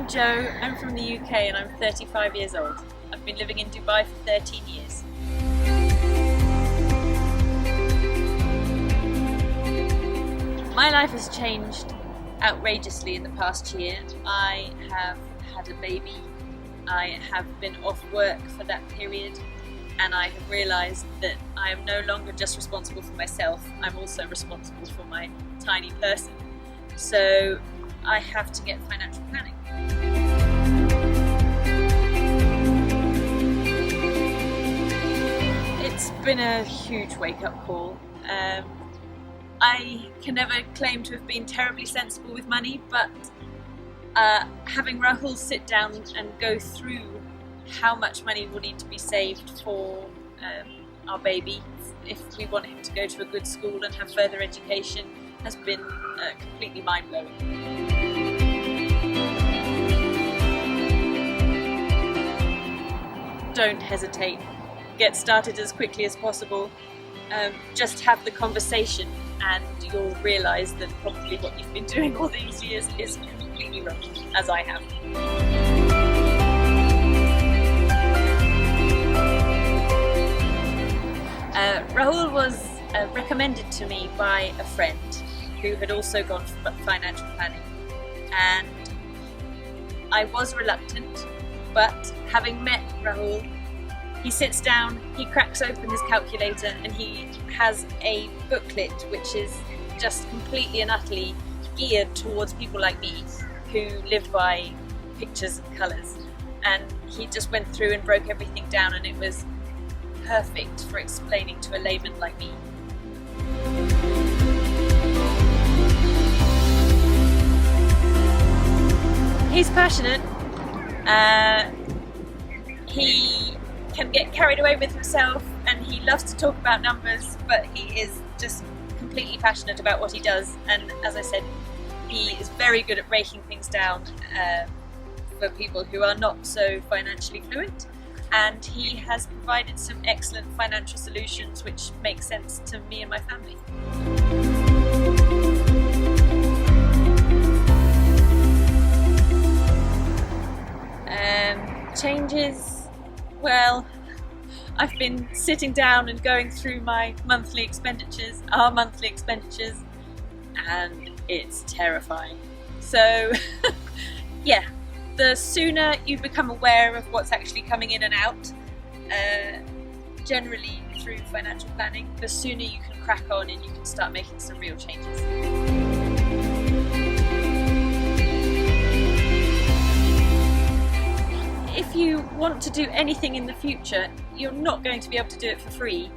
Jo, I'm from the UK and I'm 35 years old. I've been living in Dubai for 13 years. My life has changed outrageously in the past year. I have had a baby, I have been off work for that period, and I have realised that I am no longer just responsible for myself, I'm also responsible for my tiny person. So I have to get financial planning. It's been a huge wake-up call. I can never claim to have been terribly sensible with money, but having Rahul sit down and go through how much money will need to be saved for our baby if we want him to go to a good school and have further education has been completely mind-blowing. Don't hesitate. Get started as quickly as possible. Just have the conversation and you'll realise that probably what you've been doing all these years is completely wrong, as I have. Rahul was recommended to me by a friend who had also gone for financial planning, and I was reluctant, but having met Rahul, he sits down, he cracks open his calculator and he has a booklet which is just completely and utterly geared towards people like me who live by pictures and colours, and he just went through and broke everything down, and it was perfect for explaining to a layman like me. He's passionate. He can get carried away with himself and he loves to talk about numbers, but he is just completely passionate about what he does, and as I said, he is very good at breaking things down for people who are not so financially fluent, and he has provided some excellent financial solutions which make sense to me and my family. Changes, well, I've been sitting down and going through my monthly expenditures, our monthly expenditures, and it's terrifying. So yeah, the sooner you become aware of what's actually coming in and out, generally through financial planning, the sooner you can crack on and you can start making some real changes. If you want to do anything in the future, you're not going to be able to do it for free.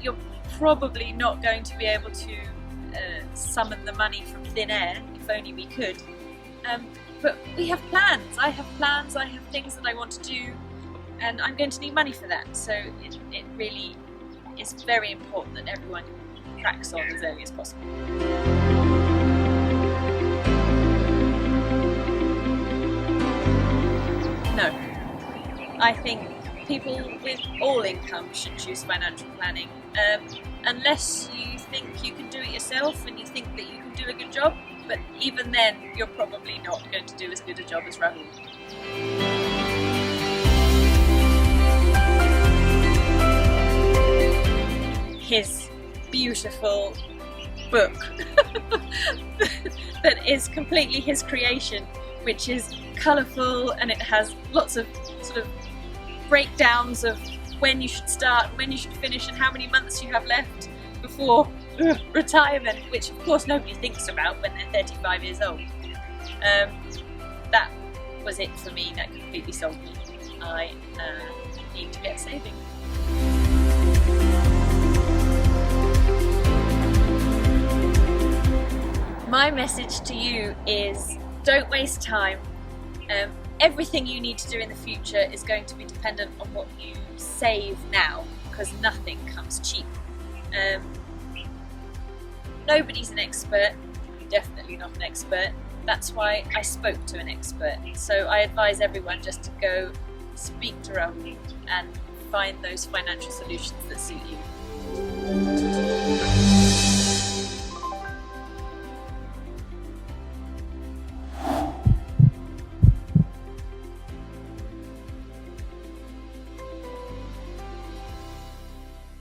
You're probably not going to be able to summon the money from thin air, if only we could. But we have plans. I have plans, I have things that I want to do, and I'm going to need money for that. So it really is very important that everyone cracks on as early as possible. No, I think people with all income should choose financial planning, unless you think you can do it yourself and you think that you can do a good job, but even then you're probably not going to do as good a job as Rahul. His beautiful book that is completely his creation, which is colourful and it has lots of sort of breakdowns of when you should start, when you should finish, and how many months you have left before retirement, which of course nobody thinks about when they're 35 years old. That was it for me. That completely sold me. I need to get saving. My message to you is don't waste time. Everything you need to do in the future is going to be dependent on what you save now, because nothing comes cheap. Nobody's an expert. I'm definitely not an expert. That's why I spoke to an expert. So I advise everyone just to go speak to Rahul and find those financial solutions that suit you.